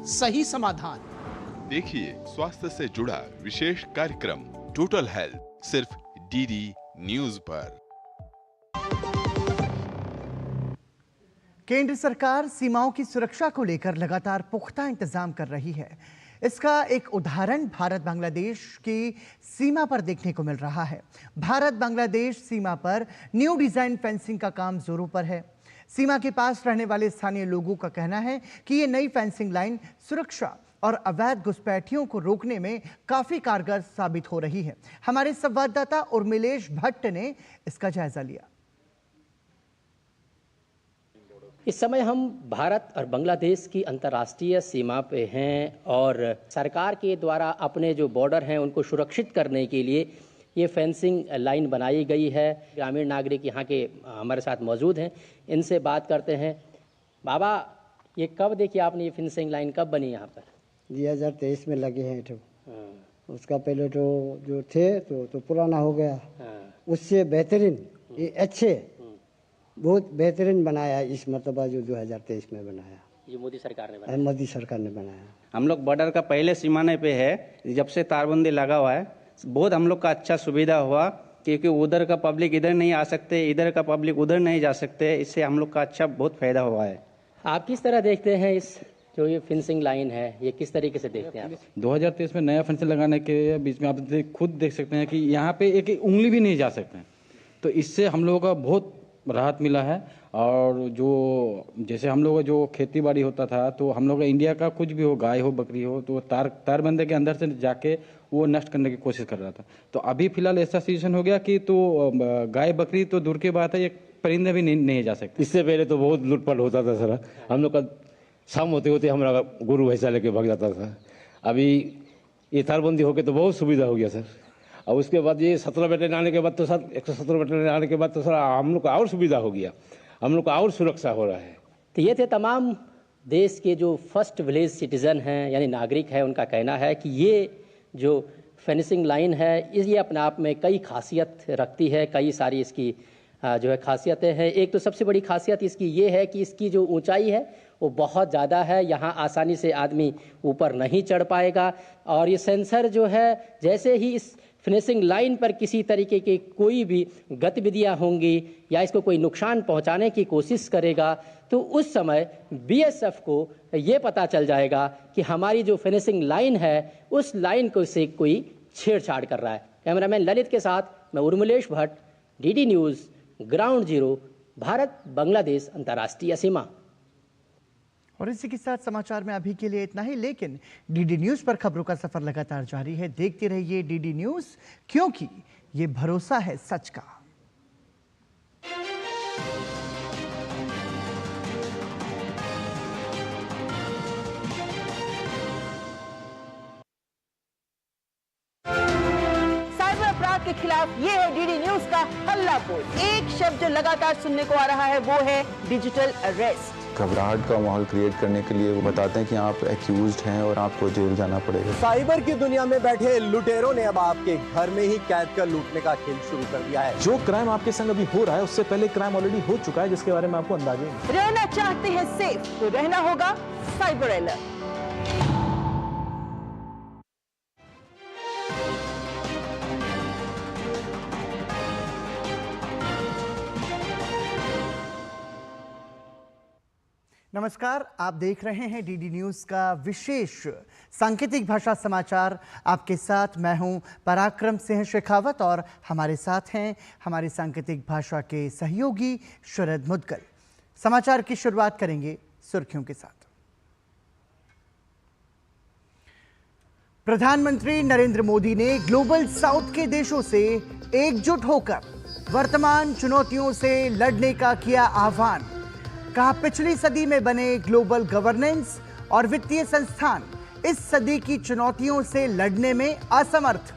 सही समाधान। देखिए स्वास्थ्य से जुड़ा विशेष कार्यक्रम टोटल हेल्थ सिर्फ डीडी न्यूज पर। केंद्र सरकार सीमाओं की सुरक्षा को लेकर लगातार पुख्ता इंतजाम कर रही है। इसका एक उदाहरण भारत बांग्लादेश की सीमा पर देखने को मिल रहा है। भारत बांग्लादेश सीमा पर न्यू डिजाइन फेंसिंग का काम जोरों पर है। सीमा के पास रहने वाले स्थानीय लोगों का कहना है कि ये नई फेंसिंग लाइन सुरक्षा और अवैध घुसपैठियों को रोकने में काफी कारगर साबित हो रही है। हमारे संवाददाता उर्मिलेश भट्ट ने इसका जायजा लिया। इस समय हम भारत और बांग्लादेश की अंतर्राष्ट्रीय सीमा पे हैं और सरकार के द्वारा अपने जो बॉर्डर हैं उनको सुरक्षित करने के लिए ये फेंसिंग लाइन बनाई गई है। ग्रामीण नागरिक यहाँ के हमारे साथ मौजूद हैं, इनसे बात करते हैं। बाबा, ये कब देखिए आपने ये फेंसिंग लाइन कब बनी यहाँ पर? 2023 में लगे हैं। तो उसका पहले तो जो थे तो पुराना हो गया। उससे बेहतरीन ये अच्छे बहुत बेहतरीन बनाया इस मरतबा जो 2023 में बनाया। ये मोदी सरकार ने बनाया। मोदी सरकार ने बनाया। हम लोग बॉर्डर का पहले सीमाने पे है, जब से तारबंदी लगा हुआ है बहुत हम लोग का अच्छा सुविधा हुआ, क्योंकि उधर का पब्लिक इधर नहीं आ सकते, इधर का पब्लिक उधर नहीं जा सकते। इससे हम लोग का अच्छा बहुत फायदा हुआ है। आप किस तरह देखते हैं इस जो ये फेंसिंग लाइन है, ये किस तरीके से देखते हैं आप? 2023 में नया फेंसिंग लगाने के बीच में आप खुद देख सकते हैं कि यहाँ पे एक उंगली भी नहीं जा सकते, तो इससे हम लोगों का बहुत राहत मिला है। और जो जैसे हम लोग जो खेती बाड़ी होता था, तो हम लोग इंडिया का कुछ भी हो, गाय हो बकरी हो, तो तार बंदे के अंदर से जाके वो नष्ट करने की कोशिश कर रहा था। तो अभी फिलहाल ऐसा सिचुएशन हो गया कि तो गाय बकरी तो दूर की बात है, एक परिंदे भी नहीं जा सकते। इससे पहले तो बहुत लूटपाट होता था सर। हम लोग का शाम होते होते हमारा गुरु भैंसा लेके भाग जाता था। अभी ये तारबंदी होके तो बहुत सुविधा हो गया सर। और उसके बाद ये 17 बटालियन आने के बाद तो सर 117 बटालियन आने के बाद तो सर हम लोग को और सुविधा हो गया, हम लोग को और सुरक्षा हो रहा है। तो ये थे तमाम देश के जो फर्स्ट विलेज सिटीजन हैं यानी नागरिक है, उनका कहना है कि ये जो फेंसिंग लाइन है ये अपने आप में कई खासियत रखती है, कई सारी इसकी जो है खासियतें हैं। एक तो सबसे बड़ी खासियत इसकी ये है कि इसकी जो ऊंचाई है वो बहुत ज़्यादा है, यहाँ आसानी से आदमी ऊपर नहीं चढ़ पाएगा। और ये सेंसर जो है जैसे ही इस फिनिशिंग लाइन पर किसी तरीके की कोई भी गतिविधियां होंगी या इसको कोई नुकसान पहुंचाने की कोशिश करेगा, तो उस समय बीएसएफ को ये पता चल जाएगा कि हमारी जो फिनिशिंग लाइन है उस लाइन को से कोई छेड़छाड़ कर रहा है। कैमरामैन ललित के साथ मैं Urmilesh Bhatt, DD news, ground zero, Bharat Bangladesh अंतर्राष्ट्रीय सीमा। और इसी के साथ समाचार में अभी के लिए इतना ही, लेकिन डीडी न्यूज़ पर खबरों का सफर लगातार जारी है। देखते रहिए डीडी न्यूज़, क्योंकि ये भरोसा है सच का। साइबर अपराध के खिलाफ ये है डीडी न्यूज़ का हल्ला बोल। एक शब्द जो लगातार सुनने को आ रहा है वो है डिजिटल अरेस्ट। घबराहट का माहौल क्रिएट करने के लिए वो बताते हैं कि आप एक्यूज्ड हैं और आपको जेल जाना पड़ेगा। साइबर की दुनिया में बैठे लुटेरों ने अब आपके घर में ही कैद कर लूटने का खेल शुरू कर दिया है। जो क्राइम आपके संग अभी हो रहा है उससे पहले क्राइम ऑलरेडी हो चुका है, जिसके बारे में आपको अंदाजा नहीं। रहना चाहते हैं सेफ तो रहना होगा साइबर अलर्ट। नमस्कार, आप देख रहे हैं डीडी न्यूज़ का विशेष सांकेतिक भाषा समाचार। आपके साथ मैं हूं पराक्रम सिंह शेखावत और हमारे साथ हैं हमारे सांकेतिक भाषा के सहयोगी शरद मुदगल। समाचार की शुरुआत करेंगे सुर्खियों के साथ। प्रधानमंत्री नरेंद्र मोदी ने ग्लोबल साउथ के देशों से एकजुट होकर वर्तमान चुनौतियों से लड़ने का किया आह्वान। कहा, पिछली सदी में बने ग्लोबल गवर्नेंस और वित्तीय संस्थान इस सदी की चुनौतियों से लड़ने में असमर्थ।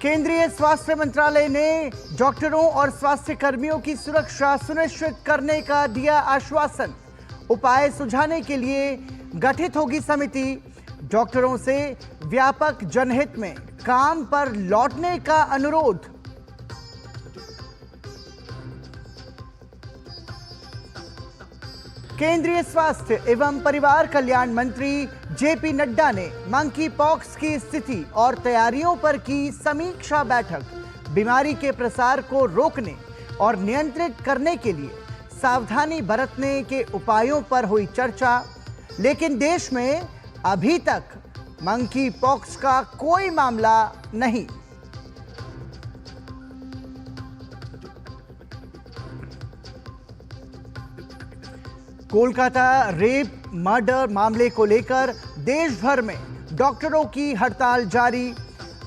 केंद्रीय स्वास्थ्य मंत्रालय ने डॉक्टरों और स्वास्थ्य कर्मियों की सुरक्षा सुनिश्चित करने का दिया आश्वासन। उपाय सुझाने के लिए गठित होगी समिति। डॉक्टरों से व्यापक जनहित में काम पर लौटने का अनुरोध। केंद्रीय स्वास्थ्य एवं परिवार कल्याण मंत्री जेपी नड्डा ने मंकी पॉक्स की स्थिति और तैयारियों पर की समीक्षा बैठक। बीमारी के प्रसार को रोकने और नियंत्रित करने के लिए सावधानी बरतने के उपायों पर हुई चर्चा। लेकिन देश में अभी तक मंकी पॉक्स का कोई मामला नहीं। कोलकाता रेप मर्डर मामले को लेकर देश भर में डॉक्टरों की हड़ताल जारी।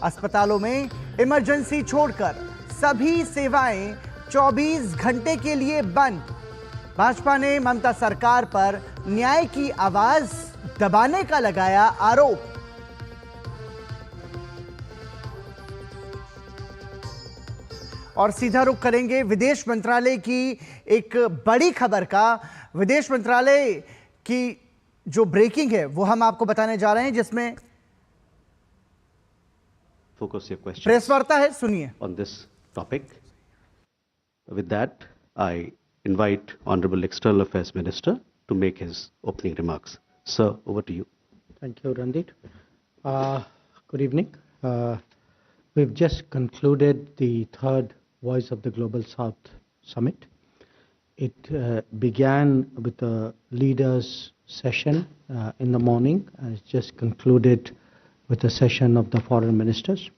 अस्पतालों में इमरजेंसी छोड़कर सभी सेवाएं 24 घंटे के लिए बंद। भाजपा ने ममता सरकार पर न्याय की आवाज दबाने का लगाया आरोप। और सीधा रुख करेंगे विदेश मंत्रालय की एक बड़ी खबर का। विदेश मंत्रालय की जो ब्रेकिंग है वो हम आपको बताने जा रहे हैं, जिसमें प्रेस वार्ता है, सुनिए। On this topic, with that, I invite Honorable External Affairs Minister to make his opening remarks. Sir, over to you. Thank you, Randeep. Good evening. We've just concluded the third Voice of the Global South Summit. It began with a leaders session in the morning, and it's just concluded with a session of the foreign ministers.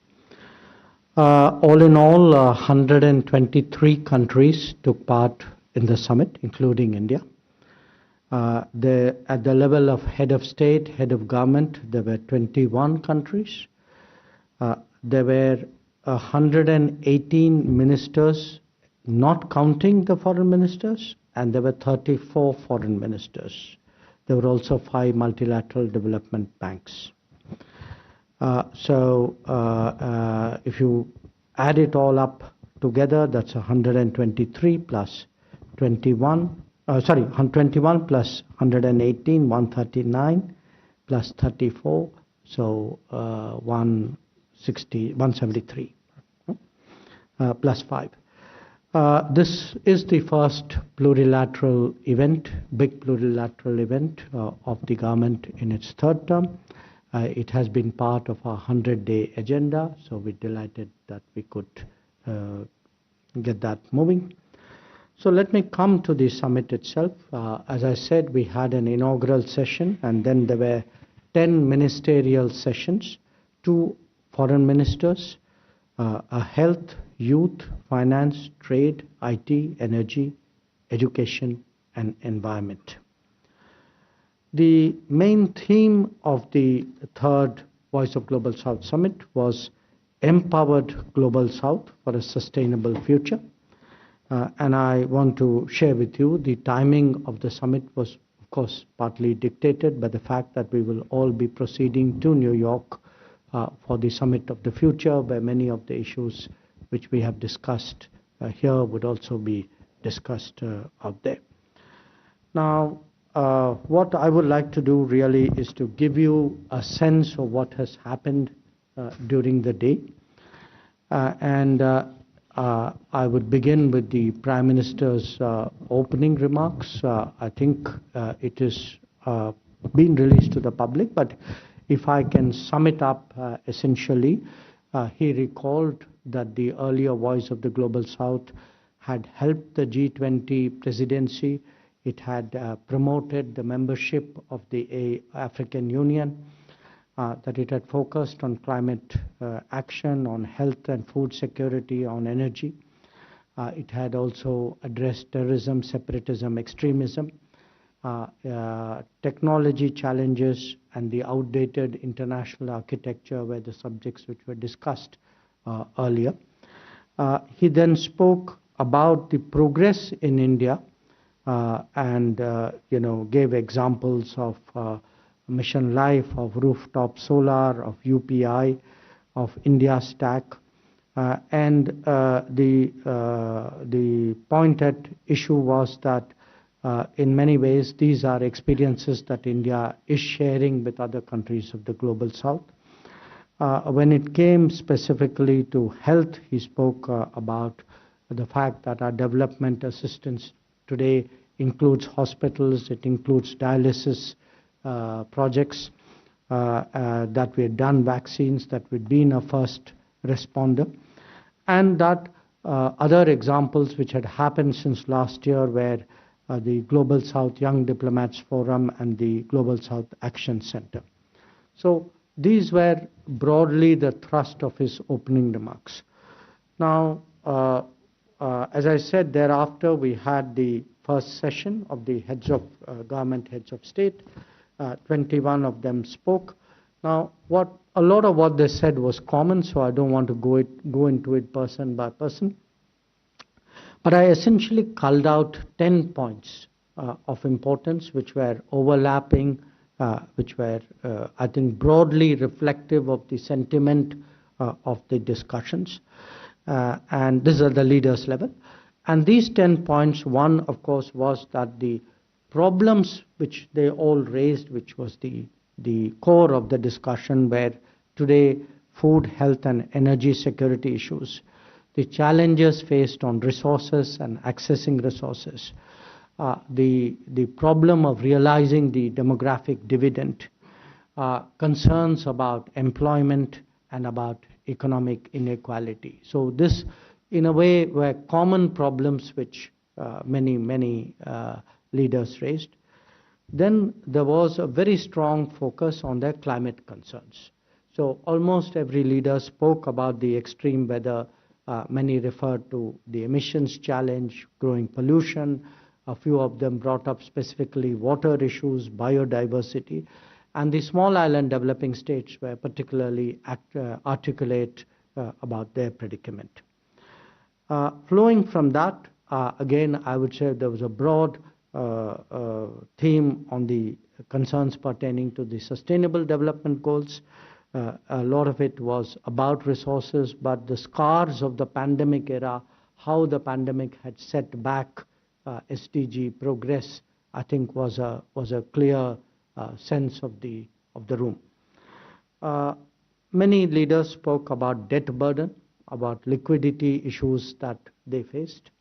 All in all, 123 countries took part in the summit, including India. At the level of head of state, head of government, there were 21 countries. There were 118 ministers, not counting the foreign ministers, and there were 34 foreign ministers. There were also 5 multilateral development banks. If you add it all up together, that's 123 plus 21, 121 plus 118, 139 plus 34, so 173 plus 5. This is the first plurilateral event, big plurilateral event of the government in its third term. It has been part of our 100-day agenda, so we're delighted that we could get that moving. So let me come to the summit itself. As I said, we had an inaugural session, and then there were 10 ministerial sessions, 2 foreign ministers, a health, youth, finance, trade, IT, energy, education, and environment. The main theme of the third Voice of Global South Summit was Empowered Global South for a Sustainable Future. And I want to share with you the timing of the summit was, of course, partly dictated by the fact that we will all be proceeding to New York for the Summit of the Future, where many of the issues which we have discussed here would also be discussed out there. Now, what I would like to do really is to give you a sense of what has happened during the day. I would begin with the Prime Minister's opening remarks. I think it is being released to the public, but if I can sum it up essentially, he recalled that the earlier Voice of the Global South had helped the G20 presidency. It had promoted the membership of the African Union, that it had focused on climate action, on health and food security, on energy. It had also addressed terrorism, separatism, extremism, technology challenges, and the outdated international architecture were the subjects which were discussed earlier. He then spoke about the progress in India and gave examples of Mission Life, of rooftop solar, of UPI, of India Stack, and the pointed issue was that in many ways these are experiences that India is sharing with other countries of the Global South. When it came specifically to health, he spoke about the fact that our development assistance today includes hospitals, it includes dialysis projects, that we had done vaccines, that we'd been a first responder, and that other examples which had happened since last year were the Global South Young Diplomats Forum and the Global South Action Center. So these were broadly the thrust of his opening remarks. Now, as I said, thereafter we had the first session of the heads of government, heads of state. 21 of them spoke. Now, a lot of what they said was common, so I don't want to go into it person by person. But I essentially culled out 10 points of importance, which were overlapping, which were, I think, broadly reflective of the sentiment of the discussions. And this is at the leaders level. And these 10 points, one, of course, was that the problems which they all raised, which was the core of the discussion, were today food, health, and energy security issues, the challenges faced on resources and accessing resources, the problem of realizing the demographic dividend, concerns about employment and about economic inequality. So this, in a way, were common problems which many leaders raised. Then there was a very strong focus on their climate concerns. So almost every leader spoke about the extreme weather. Many referred to the emissions challenge, growing pollution. A few of them brought up specifically water issues, biodiversity. And the small island developing states were particularly articulate about their predicament. Flowing from that, again, I would say there was a broad theme on the concerns pertaining to the Sustainable Development Goals. A lot of it was about resources, but the scars of the pandemic era, how the pandemic had set back SDG progress, I think was a clear sense of the room. Many leaders spoke about debt burden, about liquidity issues that they faced.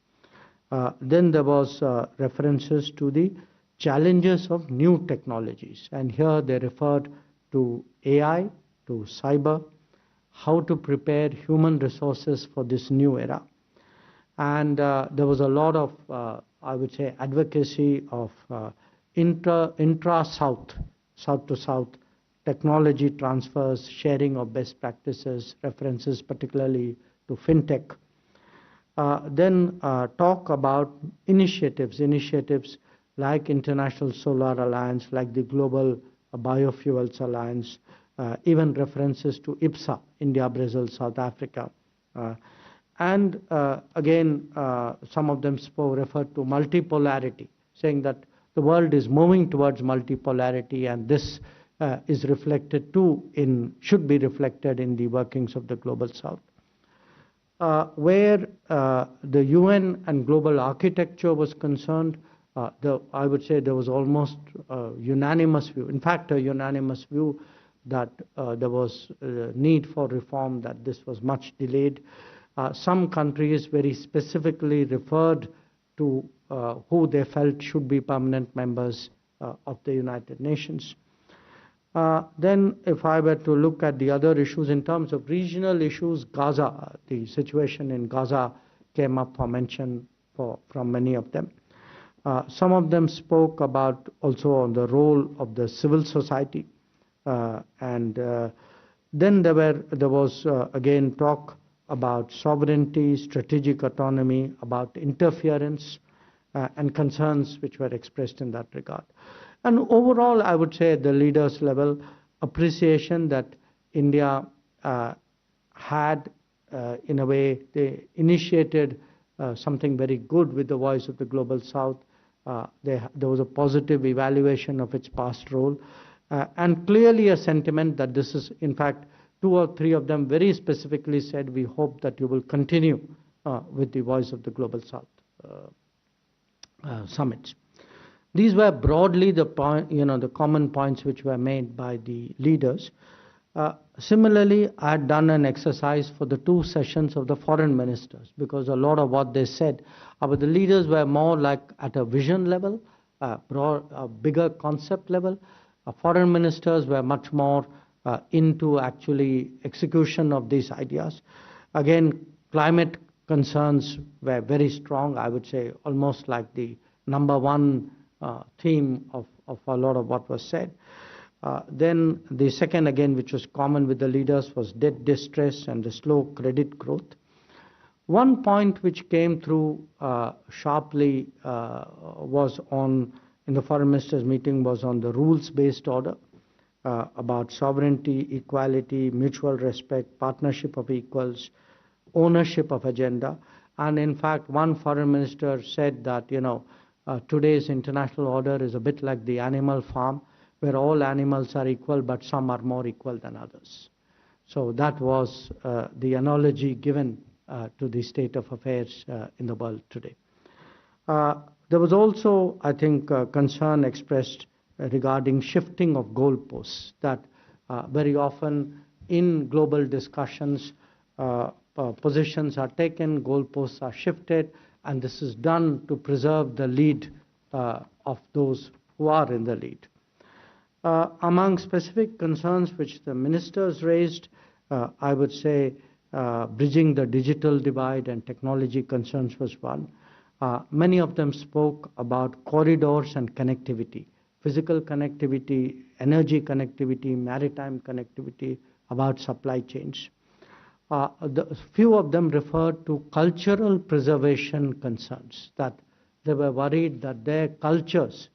Then there was references to the challenges of new technologies, and here they referred to AI, to cyber, how to prepare human resources for this new era. And there was a lot of, I would say, advocacy of intra-South, South-to-South technology transfers, sharing of best practices, references particularly to fintech. Then talk about initiatives like International Solar Alliance, like the Global Biofuels Alliance, even references to IPSA, India, Brazil, South Africa. And again, some of them referred to multipolarity, saying that the world is moving towards multipolarity, and this is reflected too should be reflected in the workings of the Global South. Where the UN and global architecture was concerned, I would say there was almost a unanimous view, in fact a unanimous view that there was a need for reform, that this was much delayed. Some countries very specifically referred to who they felt should be permanent members of the United Nations. Then if I were to look at the other issues in terms of regional issues, Gaza, the situation in Gaza came up for mention from many of them. Some of them spoke about also on the role of the civil society. And then there was again talk about sovereignty, strategic autonomy, about interference, and concerns which were expressed in that regard. And overall, I would say at the leaders level, appreciation that India had, in a way, they initiated something very good with the Voice of the Global South. There was a positive evaluation of its past role, and clearly a sentiment that this is, in fact, 2 or 3 of them very specifically said, we hope that you will continue with the Voice of the Global South summits. These were broadly the common points which were made by the leaders. Similarly, I had done an exercise for the 2 sessions of the foreign ministers, because a lot of what they said about the leaders were more like at a vision level, a bigger concept level. Foreign ministers were much more into actually execution of these ideas. Again, climate concerns were very strong, I would say almost like the number one theme of a lot of what was said. Then the second, again, which was common with the leaders, was debt distress and the slow credit growth. One point which came through sharply was in the foreign ministers meeting, was on the rules-based order, about sovereignty, equality, mutual respect, partnership of equals, ownership of agenda. And in fact, one foreign minister said that, today's international order is a bit like the animal farm, where all animals are equal, but some are more equal than others. So that was the analogy given to the state of affairs in the world today. There was also, I think, concern expressed regarding shifting of goalposts, that very often in global discussions, positions are taken, goalposts are shifted, and this is done to preserve the lead of those who are in the lead. Among specific concerns which the ministers raised, I would say bridging the digital divide and technology concerns was one. Many of them spoke about corridors and connectivity, physical connectivity, energy connectivity, maritime connectivity, about supply chains. Few of them referred to cultural preservation concerns, that they were worried that their cultures,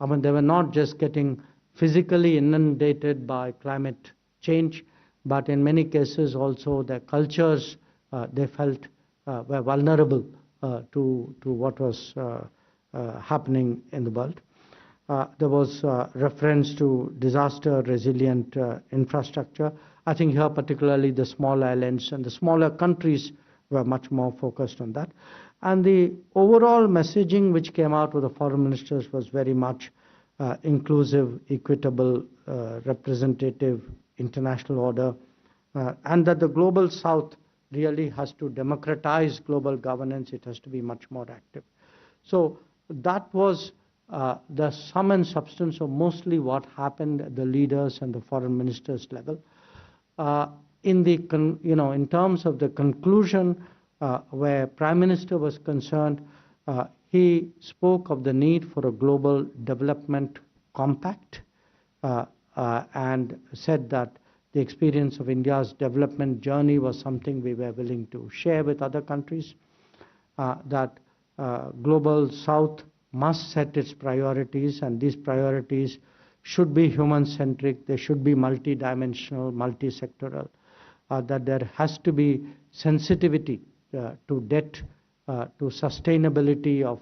they were not just getting physically inundated by climate change, but in many cases also their cultures, they felt were vulnerable to what was happening in the world. There was reference to disaster resilient infrastructure. I think here particularly the small islands and the smaller countries were much more focused on that. And the overall messaging which came out of the foreign ministers was very much inclusive, equitable, representative, international order, and that the global south really has to democratize global governance. It has to be much more active. So that was the sum and substance of mostly what happened at the leaders and the foreign ministers level. In terms of the conclusion, where Prime Minister was concerned, he spoke of the need for a global development compact and said that the experience of India's development journey was something we were willing to share with other countries, that global south must set its priorities, and these priorities should be human-centric, they should be multidimensional, multi-sectoral, that there has to be sensitivity to debt, to sustainability of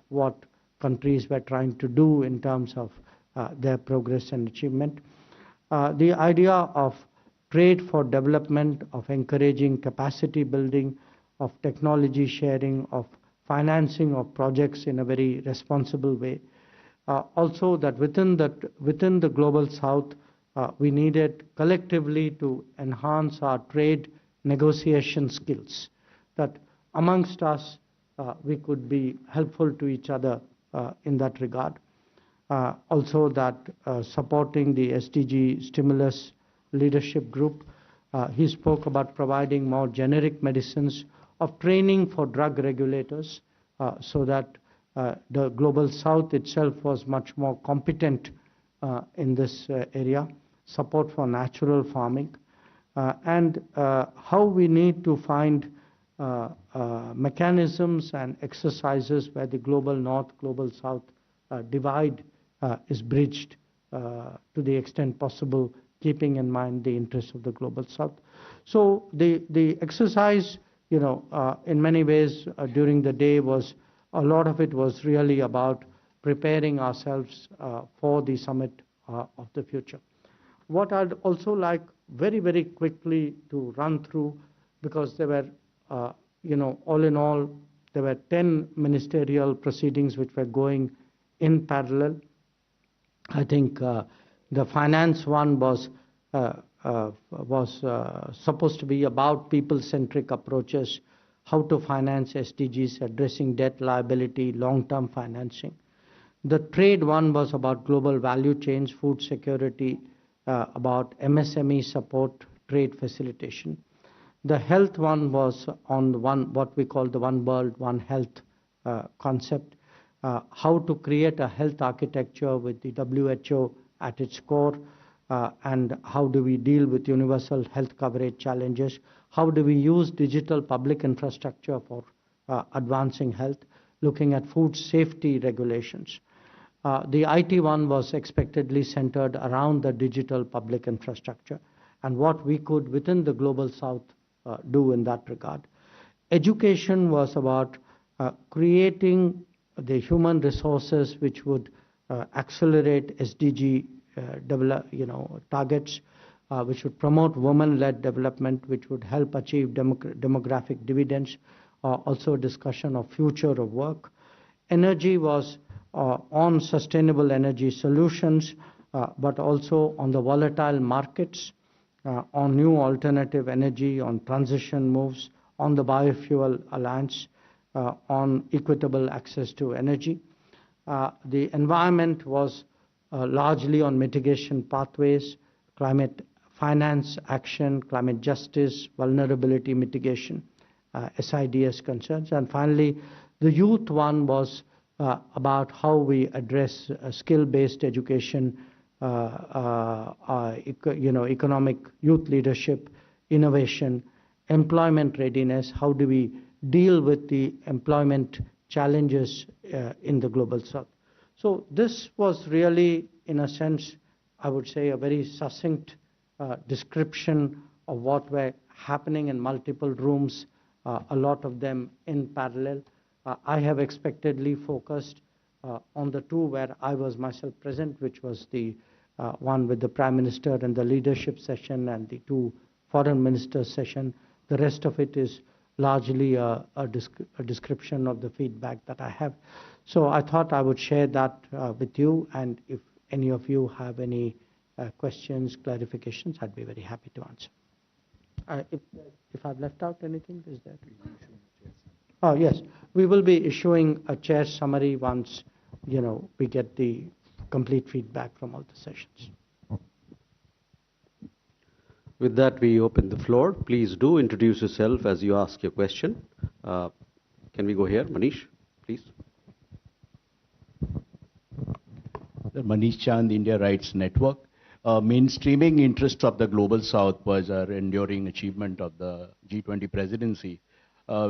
what countries were trying to do in terms of their progress and achievement. The idea of trade for development, of encouraging capacity building, of technology sharing, of financing of projects in a very responsible way. Also that within the global south, we needed collectively to enhance our trade negotiation skills, that amongst us we could be helpful to each other in that regard. Also that supporting the SDG stimulus leadership group, he spoke about providing more generic medicines, of training for drug regulators, so that the global south itself was much more competent in this area, support for natural farming, and how we need to find mechanisms and exercises where the global north, global south divide is bridged to the extent possible, keeping in mind the interests of the global south. So the exercise, in many ways during the day a lot of it was really about preparing ourselves for the summit of the future. What I'd also like very, very quickly to run through, because there were, all in all, there were 10 ministerial proceedings which were going in parallel. I think the finance one was was supposed to be about people-centric approaches, how to finance SDGs, addressing debt, liability, long-term financing. The trade one was about global value chains, food security, about MSME support, trade facilitation. The health one was on what we call the One World, One Health concept, how to create a health architecture with the WHO at its core, and how do we deal with universal health coverage challenges, how do we use digital public infrastructure for advancing health, looking at food safety regulations. The IT one was expectedly centered around the digital public infrastructure and what we could within the Global South do in that regard. Education was about creating the human resources which would accelerate SDG targets, which would promote women-led development, which would help achieve demographic dividends, also a discussion of future of work. Energy was on sustainable energy solutions, but also on the volatile markets, on new alternative energy, on transition moves, on the biofuel alliance, on equitable access to energy. The environment was largely on mitigation pathways, climate finance action, climate justice, vulnerability mitigation, SIDS concerns. And finally, the youth one was about how we address skill-based education, economic youth leadership, innovation, employment readiness, how do we deal with the employment challenges in the Global South. So this was really, in a sense, I would say a very succinct description of what were happening in multiple rooms, a lot of them in parallel. I have expectedly focused on the two where I was myself present, which was the one with the Prime Minister and the leadership session and the two foreign ministers session. The rest of it is largely a description of the feedback that I have. So I thought I would share that with you, and if any of you have any questions, clarifications, I'd be very happy to answer. If I've left out anything, is there? Oh, yes. We will be issuing a chair summary once, we get the complete feedback from all the sessions. With that, we open the floor. Please do introduce yourself as you ask your question. Can we go here? Manish, please. Manish Chand, India Rights Network. Mainstreaming interests of the Global South was our enduring achievement of the G20 presidency.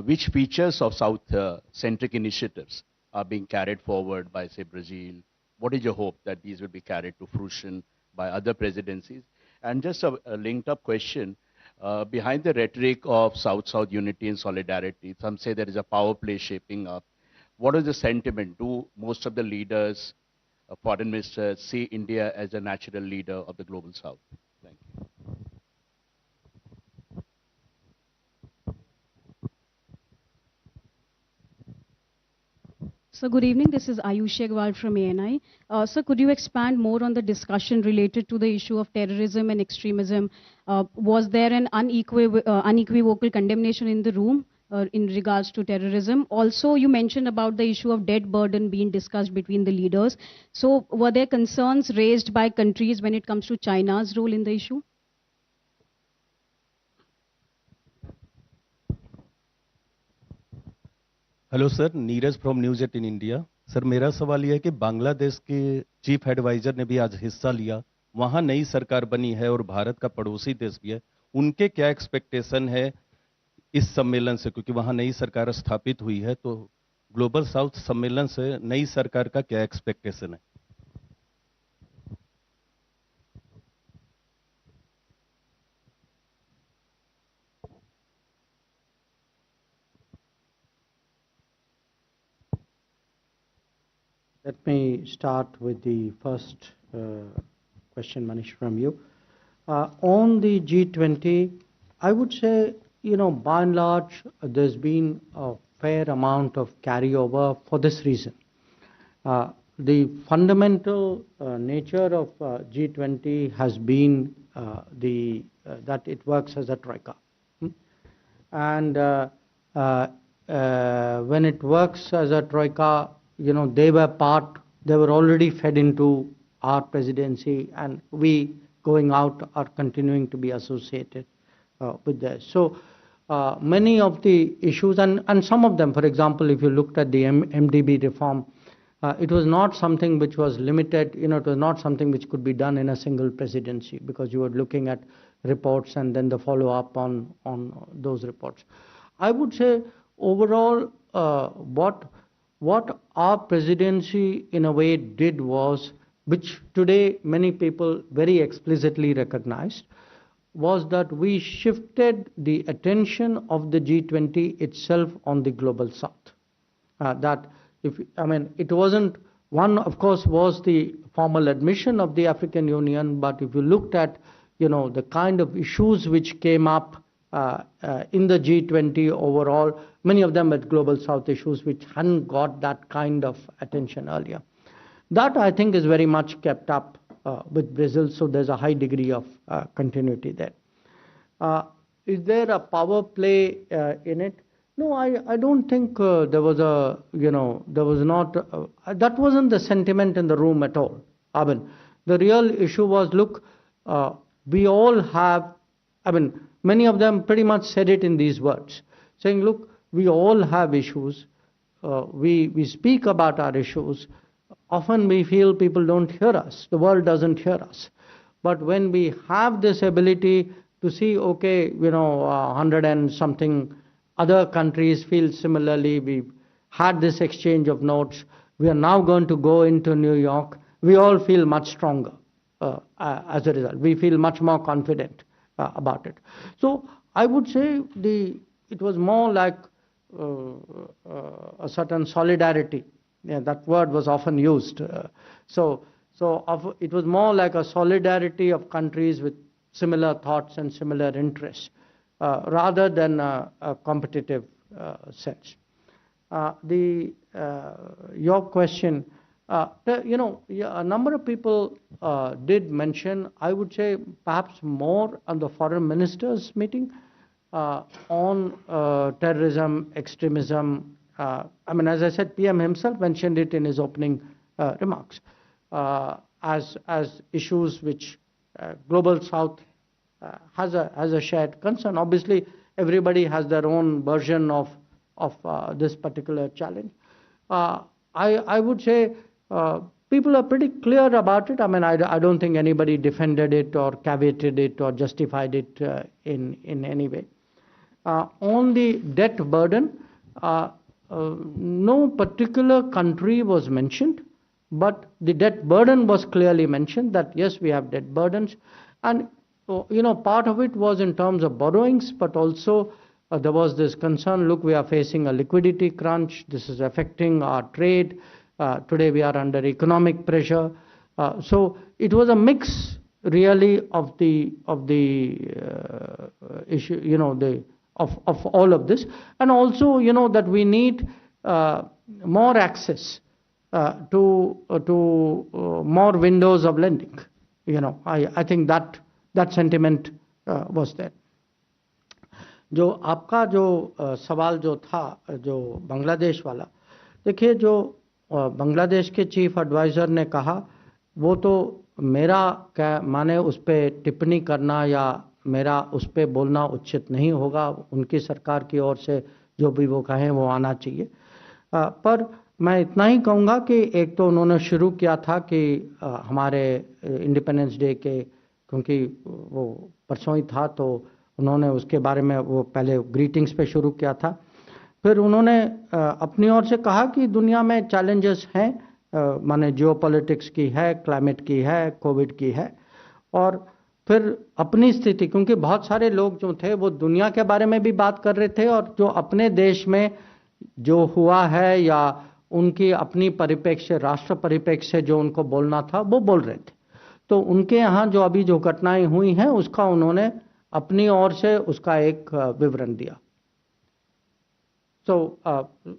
Which features of South-centric initiatives are being carried forward by, say, Brazil? What is your hope that these will be carried to fruition by other presidencies? And just a linked-up question, behind the rhetoric of South-South unity and solidarity, some say there is a power play shaping up. What is the sentiment? Do most of the leaders, foreign ministers, see India as a natural leader of the Global South? Thank you. So good evening, this is Ayushi Agrawal from ANI. So could you expand more on the discussion related to the issue of terrorism and extremism? Was there an unequivocal condemnation in the room in regards to terrorism? Also, you mentioned about the issue of debt burden being discussed between the leaders. So were there concerns raised by countries when it comes to China's role in the issue? Hello sir, Neeraj from news 18 India. Sir मेरा सवाल यह है कि बांग्लादेश के chief adviser ने भी आज हिस्सा लिया, वहां नई सरकार बनी है और भारत का पड़ोसी देश भी है, उनके क्या एक्सपेक्टेशन है इस सम्मेलन से, क्योंकि वहां नई सरकार स्थापित हुई है, तो ग्लोबल साउथ सम्मेलन से नई सरकार का क्या एक्सपेक्टेशन है? Let me start with the first question, Manish, from you. On the G20, I would say, by and large, there's been a fair amount of carryover for this reason. The fundamental nature of G20 has been that it works as a troika. And when it works as a troika, they were already fed into our presidency, and we going out are continuing to be associated with this. So many of the issues, and some of them, for example, if you looked at the MDB reform, it was not something which was limited, it was not something which could be done in a single presidency, because you were looking at reports and then the follow-up on those reports. I would say overall, what our presidency in a way did was, which today many people very explicitly recognized, was that we shifted the attention of the G20 itself on the global south. It wasn't, one of course was the formal admission of the African Union, but if you looked at the kind of issues which came up in the G20 overall, many of them were global south issues which hadn't got that kind of attention earlier. That, I think, is very much kept up with Brazil, so there's a high degree of continuity there. Is there a power play in it? No, I don't think there was not, that wasn't the sentiment in the room at all. The real issue was, look, we all have, many of them pretty much said it in these words, saying, look, we all have issues, we speak about our issues, often we feel people don't hear us, the world doesn't hear us. But when we have this ability to see, okay, 100 and something other countries feel similarly, we've had this exchange of notes, we are now going to go into New York, we all feel much stronger as a result. We feel much more confident about it. So I would say it was more like a certain solidarity. Yeah, that word was often used. So it was more like a solidarity of countries with similar thoughts and similar interests, rather than a competitive sense. Your question, a number of people did mention, I would say perhaps more on the foreign ministers meeting, on terrorism, extremism. As I said, PM himself mentioned it in his opening remarks as issues which Global South has a shared concern. Obviously, everybody has their own version of this particular challenge. I would say people are pretty clear about it. I don't think anybody defended it or caveated it or justified it in any way. On the debt burden, no particular country was mentioned, but the debt burden was clearly mentioned, that yes, we have debt burdens. And part of it was in terms of borrowings, but also there was this concern, look, we are facing a liquidity crunch, this is affecting our trade, today we are under economic pressure. So it was a mix really of the issue, of all of this. And also, that we need more access to more windows of lending. I think that sentiment was there. जो आपका जो सवाल जो था जो बांग्लादेश वाला, देखिए जो बांग्लादेश के चीफ एडवाइज़र ने कहा, वो तो मेरा क्या माने उस पर टिप्पणी करना या मेरा उस पर बोलना उचित नहीं होगा, उनकी सरकार की ओर से जो भी वो कहें वो आना चाहिए। पर मैं इतना ही कहूँगा कि एक तो उन्होंने शुरू किया था कि हमारे इंडिपेंडेंस डे के, क्योंकि वो परसों ही था, तो उन्होंने उसके बारे में वो पहले ग्रीटिंग्स पे शुरू किया था। फिर उन्होंने अपनी ओर से कहा कि दुनिया में चैलेंजेस हैं, माने जियोपॉलिटिक्स की है, क्लाइमेट की है, कोविड की है, और फिर अपनी स्थिति, क्योंकि बहुत सारे लोग जो थे वो दुनिया के बारे में भी बात कर रहे थे और जो अपने देश में जो हुआ है या उनकी अपनी परिप्रेक्ष्य, राष्ट्र परिप्रेक्ष्य जो उनको बोलना था वो बोल रहे थे। तो उनके यहाँ जो अभी जो घटनाएं हुई हैं उसका उन्होंने अपनी ओर से उसका एक विवरण दिया। So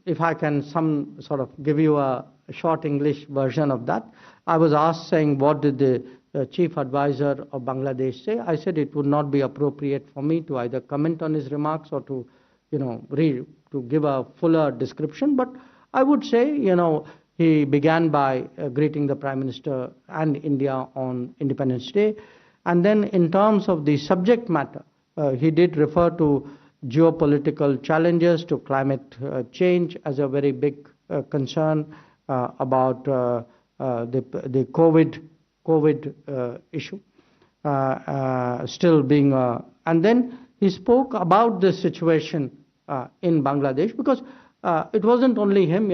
if I can sort of give you a short English version of that, I was asked saying what did the chief advisor of Bangladesh say, I said it would not be appropriate for me to either comment on his remarks or to, to give a fuller description. But I would say, he began by greeting the Prime Minister and India on Independence Day. And then in terms of the subject matter, he did refer to geopolitical challenges, to climate change as a very big concern, about the COVID issue still being, and then he spoke about the situation in Bangladesh, because it wasn't only him,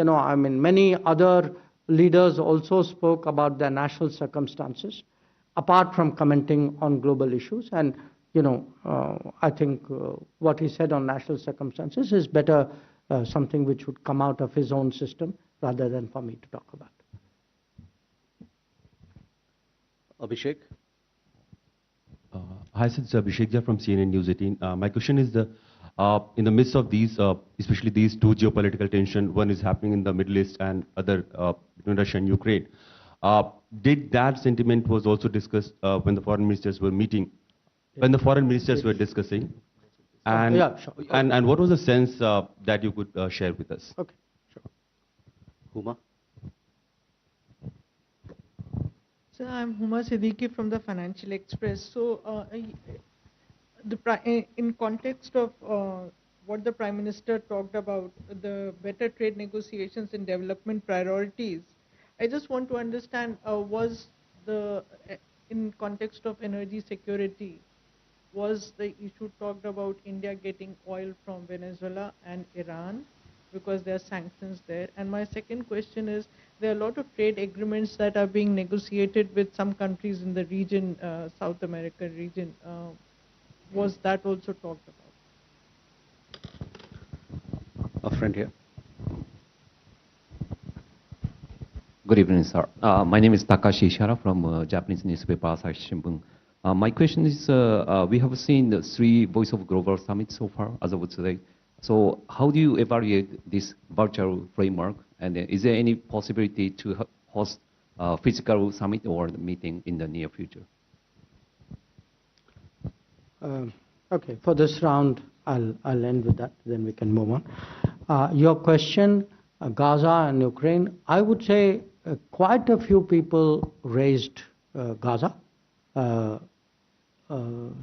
many other leaders also spoke about their national circumstances, apart from commenting on global issues. And, I think what he said on national circumstances is better something which would come out of his own system rather than for me to talk about. Abhishek? Hi, this is Abhishek Jha from CNN News 18. My question is, in the midst of these, especially these two geopolitical tensions, one is happening in the Middle East and other between Russia and Ukraine. Did that sentiment was also discussed when the foreign ministers were meeting, when the foreign ministers were discussing? And, yeah, sure. And what was the sense that you could share with us? Okay, sure. Huma? So I'm Huma Siddiqui from the Financial Express. So in context of what the Prime Minister talked about, the better trade negotiations and development priorities, I just want to understand, was in context of energy security, was the issue talked about India getting oil from Venezuela and Iran, because there are sanctions there? And my second question is, there are a lot of trade agreements that are being negotiated with some countries in the region, South American region. Was that also talked about? A friend here. Good evening, sir. My name is Takashi Ishihara from Japanese newspaper Asahi Shimbun. My question is, we have seen the 3 Voice of Global summits so far as of today. So how do you evaluate this virtual framework? And is there any possibility to host a physical summit or meeting in the near future? Okay, for this round, I'll end with that, then we can move on. Your question, Gaza and Ukraine, I would say quite a few people raised Gaza.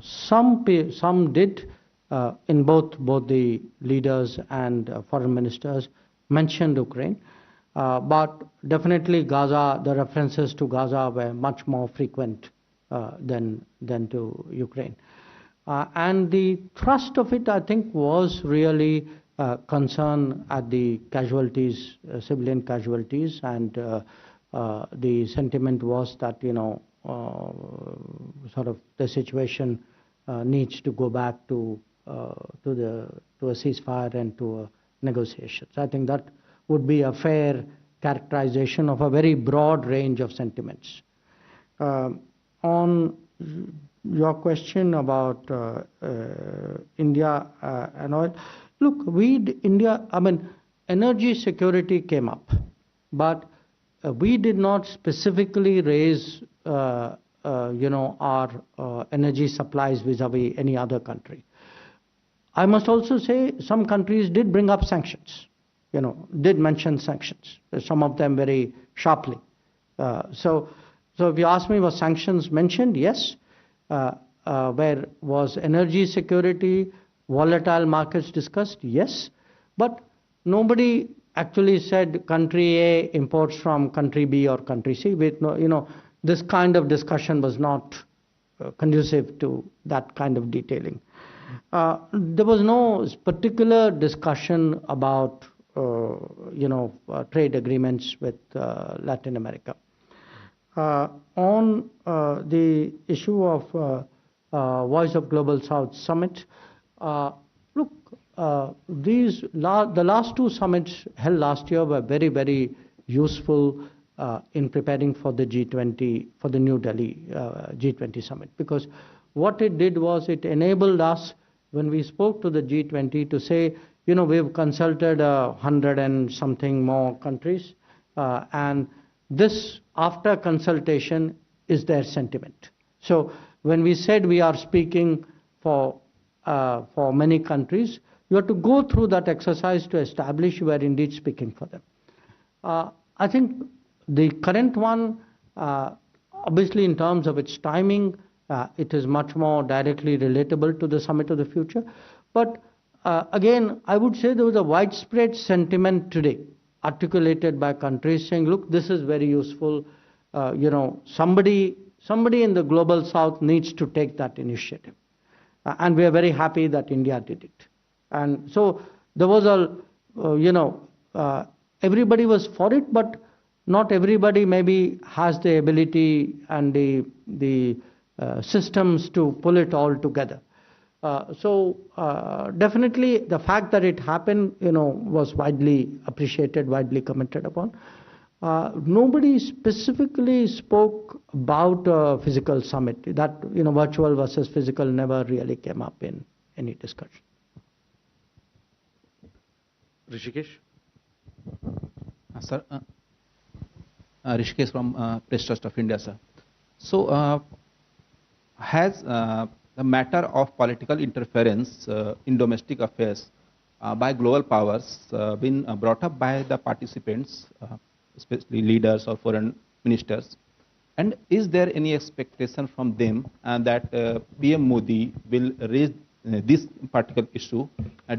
Some did, in both the leaders and foreign ministers mentioned Ukraine, but definitely Gaza, the references to Gaza were much more frequent than to Ukraine. And the thrust of it, I think, was really concern at the casualties, civilian casualties, and the sentiment was that, sort of the situation needs to go back to a ceasefire and to negotiations. I think that would be a fair characterization of a very broad range of sentiments. On your question about India and oil, look, India, energy security came up, but we did not specifically raise, our energy supplies vis-a-vis any other country. I must also say some countries did bring up sanctions, did mention sanctions, some of them very sharply. So if you ask me, were sanctions mentioned? Yes. Where was energy security, volatile markets discussed? Yes. But nobody actually said country A imports from country B or country C. This kind of discussion was not conducive to that kind of detailing. There was no particular discussion about, trade agreements with Latin America. On the issue of Voice of Global South Summit, look, the last 2 summits held last year were very, very useful in preparing for the G20, for the New Delhi G20 summit, because what it did was it enabled us, when we spoke to the G20, to say, we've consulted 100 and something more countries, and this, after consultation, is their sentiment. So when we said we are speaking for many countries, you have to go through that exercise to establish you are indeed speaking for them. I think the current one, obviously in terms of its timing, it is much more directly relatable to the Summit of the Future. But again, I would say there was a widespread sentiment today articulated by countries saying, look, this is very useful. Somebody in the global south needs to take that initiative. And we are very happy that India did it. And so there was everybody was for it, but not everybody maybe has the ability and the systems to pull it all together. So definitely the fact that it happened, was widely appreciated, widely commented upon. Nobody specifically spoke about a physical summit. That, virtual versus physical never really came up in any discussion. Rishikesh? Sir, Rishikesh from Press Trust of India, sir. So, has the matter of political interference in domestic affairs by global powers been brought up by the participants, especially leaders or foreign ministers? And is there any expectation from them that PM Modi will raise this particular issue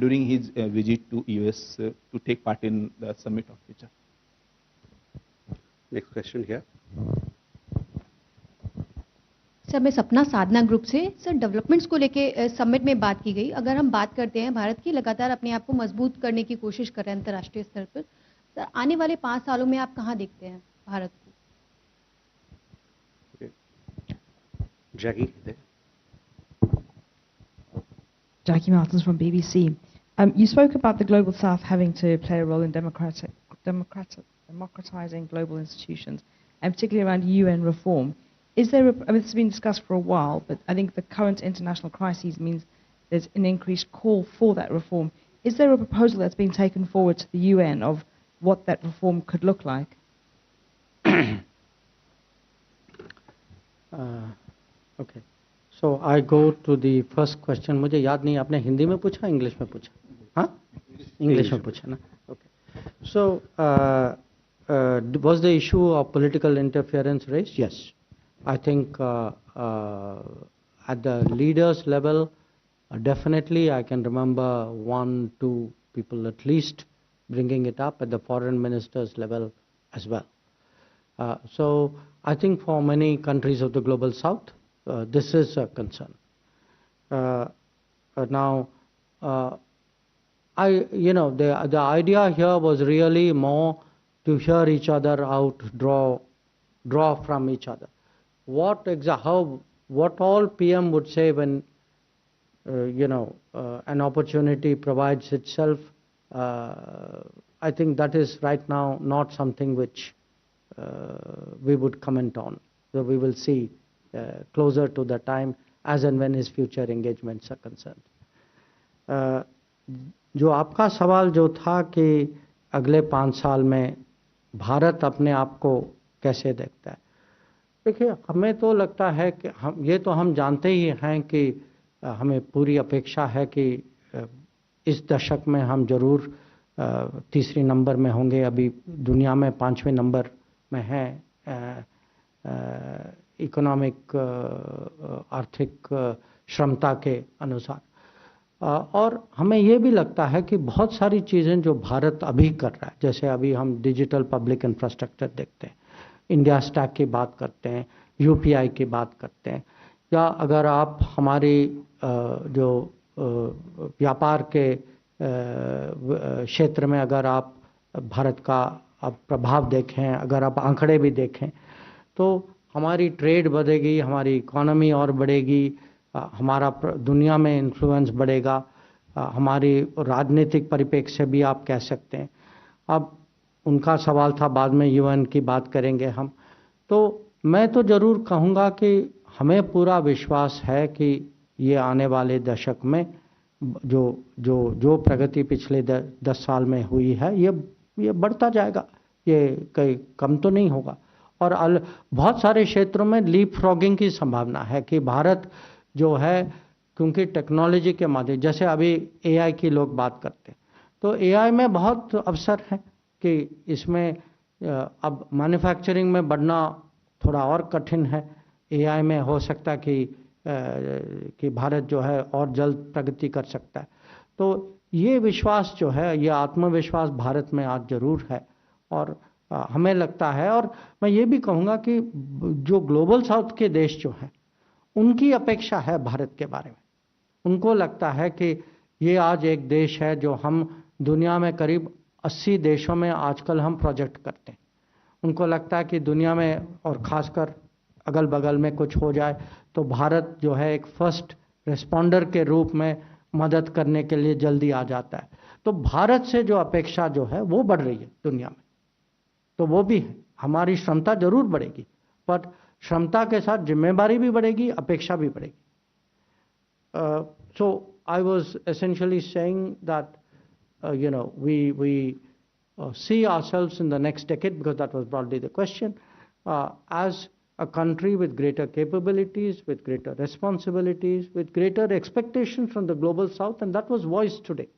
during his visit to US to take part in the Summit of Future? Next question here. Sir मैं सपना साधना group से sir developments को लेके summit में बात की गई. अगर हम बात करते हैं भारत की लगातार अपने आप को मजबूत करने की कोशिश कर रहे हैं अंतर्राष्ट्रीय स्तर पर, सर आने वाले 5 सालों में आप कहां देखते हैं भारत को? Jackie Martins from BBC. You spoke about the Global South having to play a role in democratizing global institutions, and particularly around UN reform. Is there, this has been discussed for a while, but I think the current international crises means there's an increased call for that reform. Is there a proposal that's been taken forward to the UN of what that reform could look like? Okay. So I go to the first question. मुझे याद नहीं आपने हिंदी में पूछा English में पूछा? हाँ? English में पूछा ना? Okay. So was the issue of political interference raised? Yes. I think at the leaders level, definitely I can remember 1-2 people at least bringing it up at the foreign ministers level as well. So I think for many countries of the global south, this is a concern. Now, the idea here was really more to hear each other out, draw from each other. What all PM would say when an opportunity provides itself, I think that is right now not something which we would comment on. So we will see closer to the time as and when his future engagements are concerned. जो आपका सवाल जो था कि अगले 5 साल में भारत अपने आप को कैसे देखता है, देखिए हमें तो लगता है कि हम जानते ही हैं कि हमें पूरी अपेक्षा है कि इस दशक में हम जरूर तीसरे नंबर में होंगे. अभी दुनिया में 5वें नंबर में हैं इकोनॉमिक आर्थिक क्षमता के अनुसार. और हमें ये भी लगता है कि बहुत सारी चीज़ें जो भारत अभी कर रहा है, जैसे अभी हम डिजिटल पब्लिक इंफ्रास्ट्रक्चर देखते हैं, इंडिया स्टैक की बात करते हैं, यूपीआई की बात करते हैं, या अगर आप हमारी जो व्यापार के क्षेत्र में अगर आप भारत का आप प्रभाव देखें, अगर आप आंकड़े भी देखें, तो हमारी ट्रेड बढ़ेगी, हमारी इकोनॉमी और बढ़ेगी, हमारा दुनिया में इन्फ्लुएंस बढ़ेगा, हमारी राजनीतिक परिप्रेक्ष्य भी आप कह सकते हैं. अब उनका सवाल था बाद में यूएन की बात करेंगे हम, तो मैं तो ज़रूर कहूँगा कि हमें पूरा विश्वास है कि ये आने वाले दशक में जो प्रगति पिछले 10 साल में हुई है ये बढ़ता जाएगा, ये कहीं कम तो नहीं होगा. और बहुत सारे क्षेत्रों में लीप फ्रॉगिंग की संभावना है कि भारत जो है, क्योंकि टेक्नोलॉजी के माध्यम, जैसे अभी एआई की लोग बात करते हैं, तो एआई में बहुत अवसर है कि इसमें अब मैन्युफैक्चरिंग में बढ़ना थोड़ा और कठिन है। एआई में हो सकता है कि भारत जो है और जल्द प्रगति कर सकता है। तो ये विश्वास जो है, ये आत्मविश्वास भारत में आज जरूर है और हमें लगता है, और मैं ये भी कहूँगा कि जो ग्लोबल साउथ के देश जो हैं, उनकी अपेक्षा है भारत के बारे में। उनको लगता है कि ये आज एक देश है जो हम दुनिया में करीब 80 देशों में आजकल हम प्रोजेक्ट करते हैं। उनको लगता है कि दुनिया में और ख़ासकर अगल बगल में कुछ हो जाए तो भारत जो है एक फर्स्ट रिस्पॉन्डर के रूप में मदद करने के लिए जल्दी आ जाता है। तो भारत से जो अपेक्षा जो है वो बढ़ रही है दुनिया में, तो वो भी है। हमारी क्षमता जरूर बढ़ेगी, पर क्षमता के साथ जिम्मेदारी भी बढ़ेगी, अपेक्षा भी बढ़ेगी। So I was essentially saying that we see ourselves in the next decade, because that was broadly the question, as a country with greater capabilities, with greater responsibilities, with greater expectations from the global south, and that was voiced today,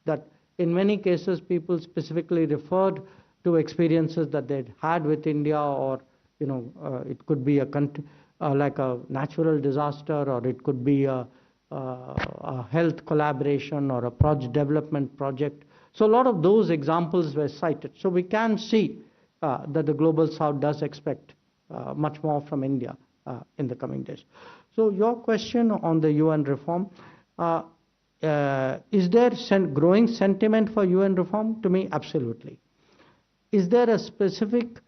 that in many cases people specifically referred to experiences that they'd had with India, or it could be a country like a natural disaster, or it could be a health collaboration or a development project. So a lot of those examples were cited. So we can see that the global south does expect much more from India in the coming days. So your question on the UN reform, is there growing sentiment for UN reform? To me, absolutely. Is there a specific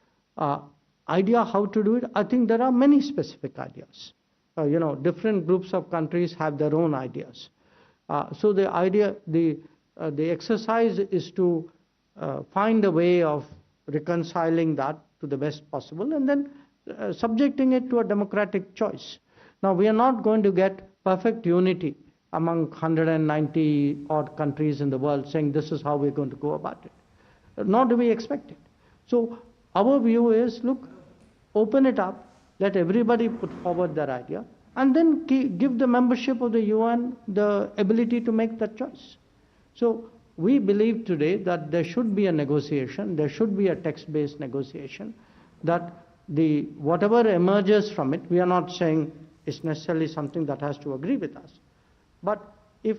idea how to do it? I think there are many specific ideas. Different groups of countries have their own ideas. So the idea, the exercise is to find a way of reconciling that to the best possible, and then subjecting it to a democratic choice. Now, we are not going to get perfect unity among 190 odd countries in the world saying this is how we're going to go about it. Nor do we expect it. So our view is, look, open it up, let everybody put forward their idea, and then give the membership of the UN the ability to make that choice. So we believe today that there should be a negotiation, there should be a text-based negotiation, that whatever emerges from it, we are not saying it's necessarily something that has to agree with us. But if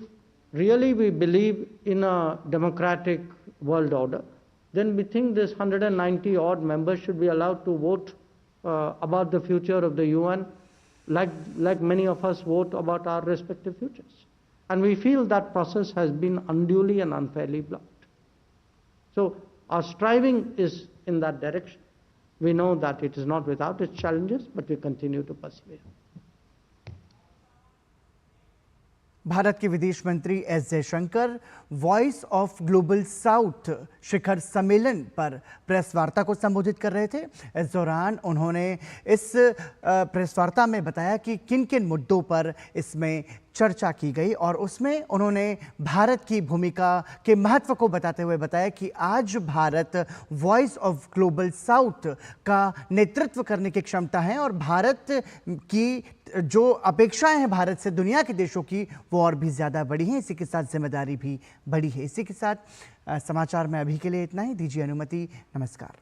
really we believe in a democratic world order, then we think this 190 odd members should be allowed to vote about the future of the UN, like many of us vote about our respective futures. And we feel that process has been unduly and unfairly blocked. So our striving is in that direction. We know that it is not without its challenges, but we continue to persevere. Bharat के विदेश मंत्री S Jaishankar voice of global south शिखर सम्मेलन पर press वार्ता को संबोधित कर रहे थे। इस दौरान उन्होंने इस प्रेस वार्ता में बताया कि किन किन मुद्दों पर इसमें चर्चा की गई, और उसमें उन्होंने भारत की भूमिका के महत्व को बताते हुए बताया कि आज Bharat voice of global south का नेतृत्व करने की क्षमता है, और भारत की जो अपेक्षाएं हैं भारत से दुनिया के देशों की, वो और भी ज़्यादा बड़ी हैं। इसी के साथ जिम्मेदारी भी बड़ी है। इसी के साथ समाचार में अभी के लिए इतना ही। दीजिए अनुमति। नमस्कार।